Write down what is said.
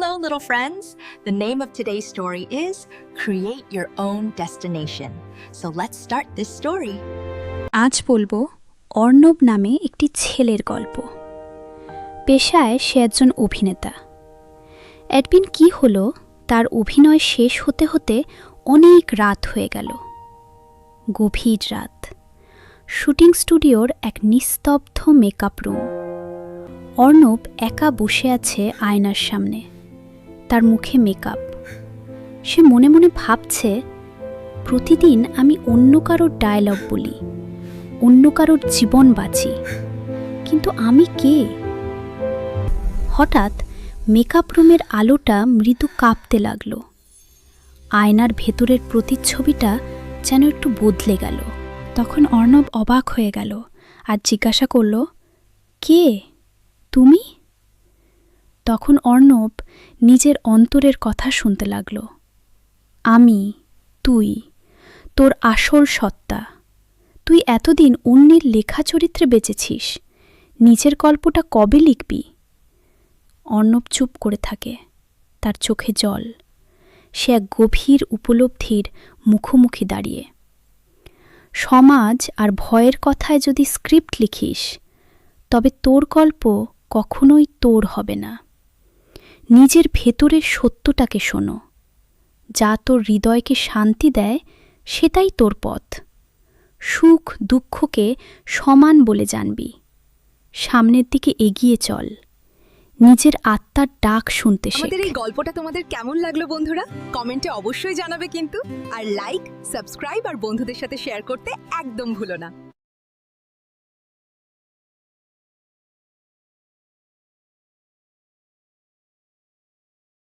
Hello, little friends. The name of today's story is Create Your Own Destination. So let's start this story. আজ বলবো অর্ণব নামে একটি ছেলের গল্প। পেশায় সে একজন অভিনেতা। একদিন কি হলো, তার অভিনয় শেষ হতে হতে অনেক রাত হয়ে গেল। গভীর রাত। শুটিং স্টুডিওর এক নিস্তব্ধ মেকআপ রুম। অর্ণব একা বসে আছে আয়নার সামনে, তার মুখে মেকআপ। সে মনে মনে ভাবছে, প্রতিদিন আমি অন্য কারোর ডায়লগ বলি, অন্য কারোর জীবন বাঁচি, কিন্তু আমি কে? হঠাৎ মেকআপ রুমের আলোটা মৃদু কাঁপতে লাগল। আয়নার ভেতরের প্রতিচ্ছবিটা যেন একটু বদলে গেল। তখন অর্ণব অবাক হয়ে গেল আর জিজ্ঞাসা করল, কে তুমি? তখন অর্ণব নিজের অন্তরের কথা শুনতে লাগল। আমি, তুই, তোর আসল সত্তা। তুই এতদিন অন্যের লেখা চরিত্রে বেঁচেছিস, নিজের গল্পটা কবে লিখবি? অর্ণব চুপ করে থাকে, তার চোখে জল। সে এক গভীর উপলব্ধির মুখোমুখি দাঁড়িয়ে। সমাজ আর ভয়ের কথায় যদি স্ক্রিপ্ট লিখিস, তবে তোর গল্প কখনোই তোর হবে না। নিজের ভেতরের সত্যটাকে শোনো, যা তোর হৃদয়কে শান্তি দেয়, সেটাই তোর পথ। সুখ দুঃখকে সমান বলে জানবি। সামনের দিকে এগিয়ে চল, নিজের আত্মার ডাক শুনতে শেখ। আমাদের এই গল্পটা তোমাদের কেমন লাগলো বন্ধুরা? কমেন্টে অবশ্যই জানাবে কিন্তু। আর লাইক, সাবস্ক্রাইব আর বন্ধুদের সাথে শেয়ার করতে একদম ভুলো না।